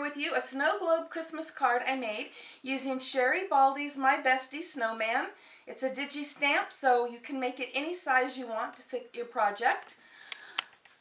with you a snow globe Christmas card I made using Sherri Baldy's My Bestie Snowman. It's a digi-stamp, so you can make it any size you want to fit your project.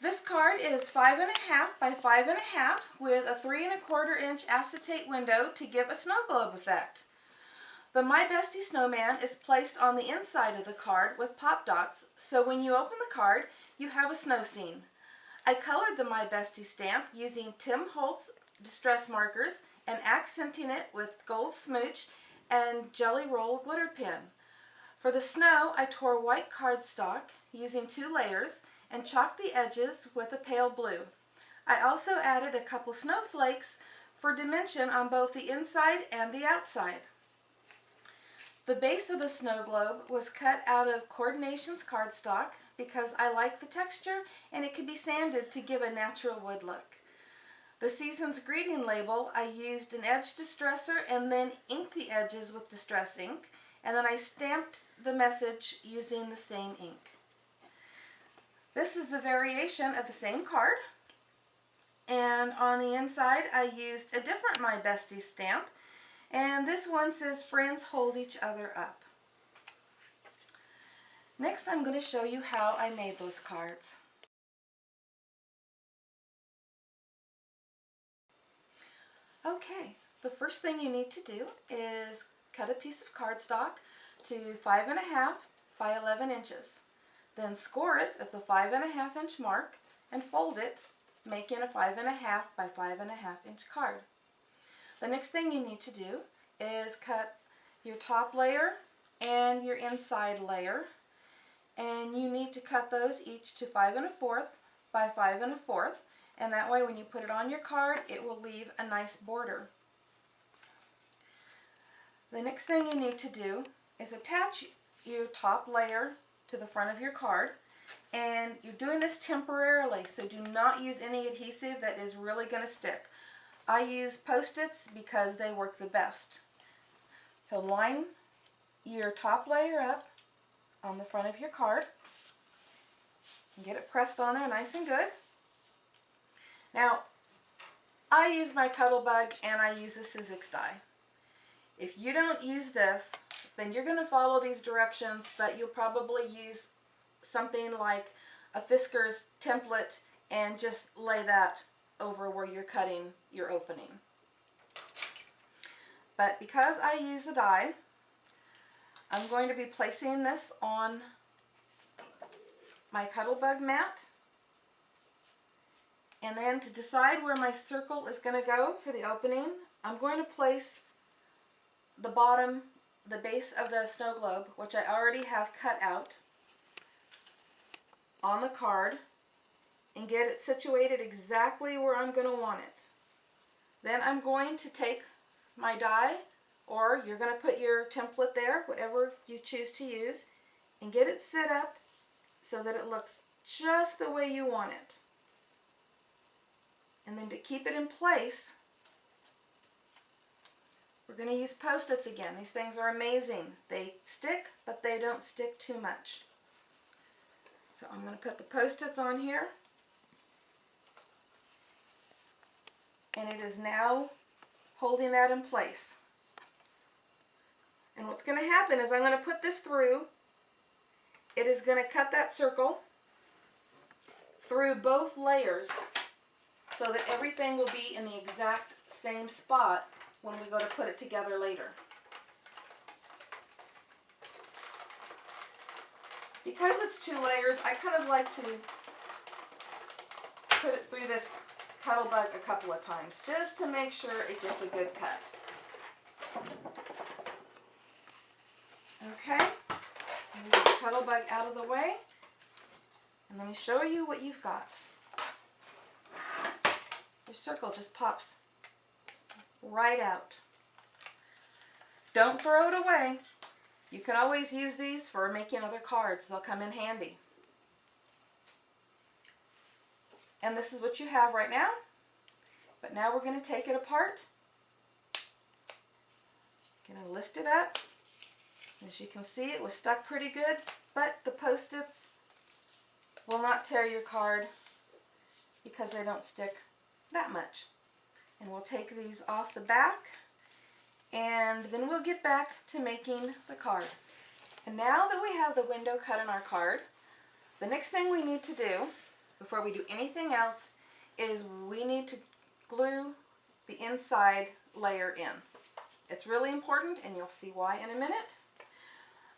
This card is 5.5 by 5.5 with a 3 1/4 inch acetate window to give a snow globe effect. The My Bestie Snowman is placed on the inside of the card with pop dots, so when you open the card, you have a snow scene. I colored the My Bestie stamp using Tim Holtz distress markers and accenting it with gold smooch and jelly roll glitter pin. For the snow, I tore white cardstock using 2 layers and chalked the edges with a pale blue. I also added a couple snowflakes for dimension on both the inside and the outside. The base of the snow globe was cut out of Coordinations cardstock because I like the texture and it can be sanded to give a natural wood look. The season's greeting label, I used an edge distresser and then inked the edges with distress ink, and then I stamped the message using the same ink. This is a variation of the same card, and on the inside I used a different My Bestie stamp, and this one says friends hold each other up. Next I'm going to show you how I made those cards. Okay, the first thing you need to do is cut a piece of cardstock to 5.5 by 11 inches. Then score it at the 5.5 inch mark and fold it, making a 5.5 by 5.5 inch card. The next thing you need to do is cut your top layer and your inside layer, and you need to cut those each to 5 1/4 by 5 1/4, and that way when you put it on your card it will leave a nice border. The next thing you need to do is attach your top layer to the front of your card, and you're doing this temporarily, so do not use any adhesive that is really going to stick. I use Post-its because they work the best. So line your top layer up on the front of your card and get it pressed on there nice and good. Now, I use my Cuttlebug and I use a Sizzix die. If you don't use this, then you're going to follow these directions, but you'll probably use something like a Fisker's template and just lay that over where you're cutting your opening. But because I use the die, I'm going to be placing this on my Cuttlebug mat. And then to decide where my circle is going to go for the opening, I'm going to place the bottom, the base of the snow globe, which I already have cut out, on the card and get it situated exactly where I'm going to want it. Then I'm going to take my die, or you're going to put your template there, whatever you choose to use, and get it set up so that it looks just the way you want it. And then to keep it in place, we're going to use Post-its again. These things are amazing. They stick, but they don't stick too much. So I'm going to put the Post-its on here. And it is now holding that in place. And what's going to happen is I'm going to put this through. It is going to cut that circle through both layers so that everything will be in the exact same spot when we go to put it together later. Because it's 2 layers, I kind of like to put it through this Cuttlebug a couple of times just to make sure it gets a good cut. Okay, move the Cuttlebug out of the way, and let me show you what you've got. Your circle just pops right out. Don't throw it away. You can always use these for making other cards. They'll come in handy. And this is what you have right now. But now we're going to take it apart. Going to lift it up. As you can see, it was stuck pretty good, but the Post-its will not tear your card because they don't stick that much. And we'll take these off the back, and then we'll get back to making the card. And now that we have the window cut in our card, the next thing we need to do before we do anything else is we need to glue the inside layer in. It's really important, and you'll see why in a minute.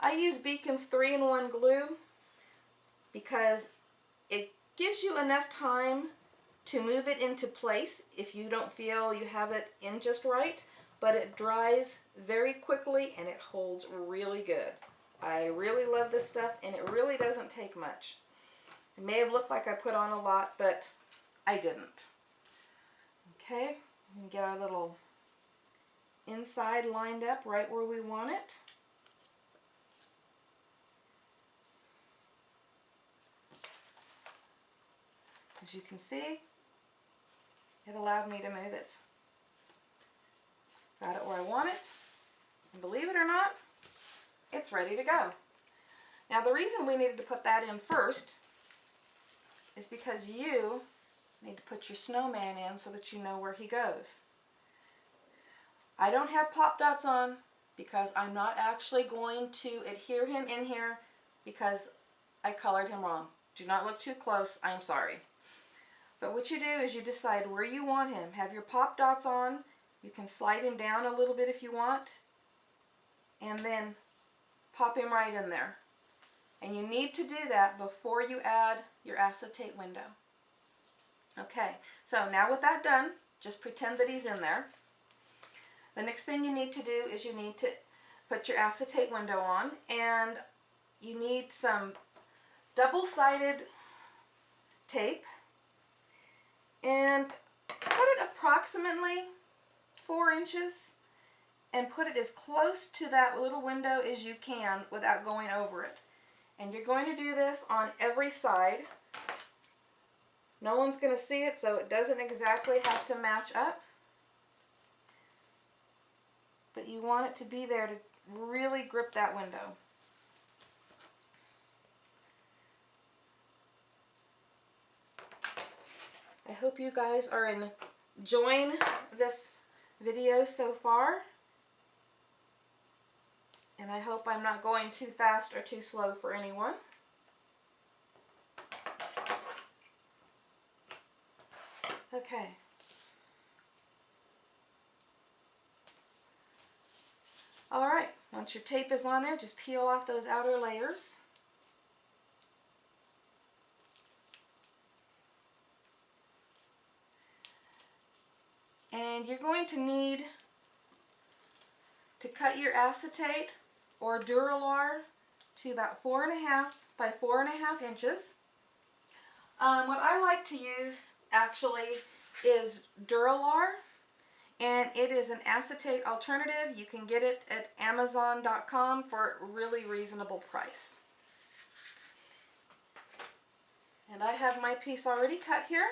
I use Beacon's 3-in-1 glue because it gives you enough time to move it into place if you don't feel you have it in just right, but it dries very quickly and it holds really good. I really love this stuff, and it really doesn't take much. It may have looked like I put on a lot, but I didn't. Okay, I'm going to get our little inside lined up right where we want it. As you can see, it allowed me to move it. Got it where I want it, and believe it or not, it's ready to go. Now the reason we needed to put that in first is because you need to put your snowman in so that you know where he goes. I don't have pop dots on because I'm not actually going to adhere him in here because I colored him wrong. Do not look too close, I'm sorry. But what you do is you decide where you want him. Have your pop dots on. You can slide him down a little bit if you want, and then pop him right in there. And you need to do that before you add your acetate window. Okay, so now with that done, just pretend that he's in there. The next thing you need to do is you need to put your acetate window on, and you need some double-sided tape, and put it approximately 4 inches, and put it as close to that little window as you can without going over it. And you're going to do this on every side. No one's going to see it, so it doesn't exactly have to match up. But you want it to be there to really grip that window. I hope you guys are enjoying this video so far. And I hope I'm not going too fast or too slow for anyone. Okay. Alright, once your tape is on there, just peel off those outer layers. And you're going to need to cut your acetate or Duralar to about 4.5 by 4.5 inches. What I like to use actually is Duralar, and it is an acetate alternative. You can get it at Amazon.com for a really reasonable price. And I have my piece already cut here.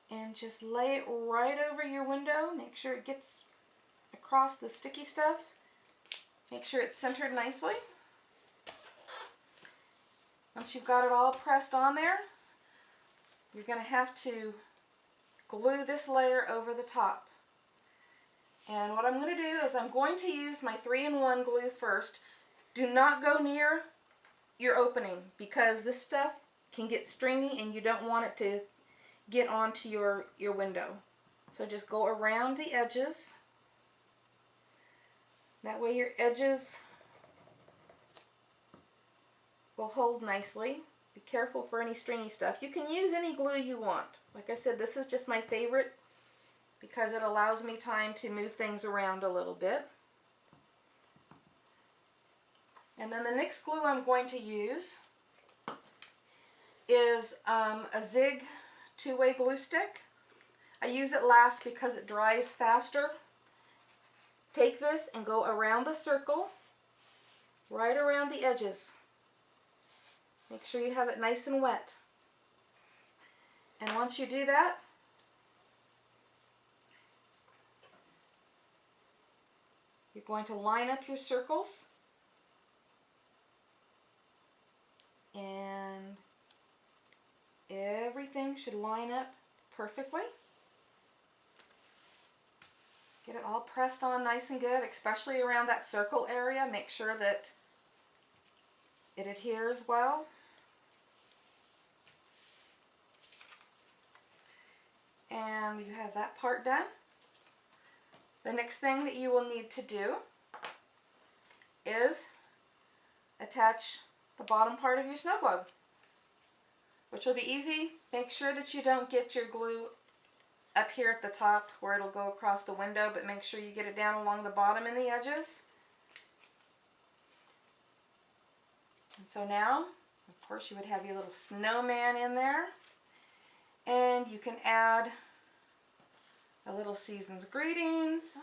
And just lay it right over your window. Make sure it gets across the sticky stuff. Make sure it's centered nicely. Once you've got it all pressed on there, you're going to have to glue this layer over the top. And what I'm going to do is I'm going to use my 3-in-1 glue first. Do not go near your opening because this stuff can get stringy and you don't want it to get onto your window. So just go around the edges. That way your edges will hold nicely. Be careful for any stringy stuff. You can use any glue you want. Like I said, this is just my favorite because it allows me time to move things around a little bit. And then the next glue I'm going to use is a Zig 2-way glue stick. I use it last because it dries faster. Take this and go around the circle, right around the edges. Make sure you have it nice and wet. And once you do that, you're going to line up your circles, and everything should line up perfectly. Get it all pressed on nice and good, especially around that circle area. Make sure that it adheres well. And you have that part done. The next thing that you will need to do is attach the bottom part of your snow globe, which will be easy. Make sure that you don't get your glue up here at the top where it'll go across the window, but make sure you get it down along the bottom and the edges. And so now, of course, you would have your little snowman in there, and you can add a little season's greetings,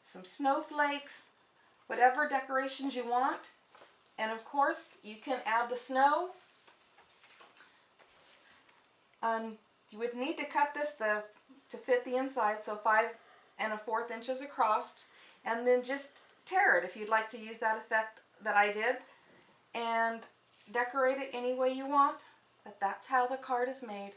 some snowflakes, whatever decorations you want. And of course, you can add the snow. You would need to cut this to fit the inside, so 5 1/4 inches across, and then just tear it if you'd like to use that effect that I did, and decorate it any way you want. But that's how the card is made.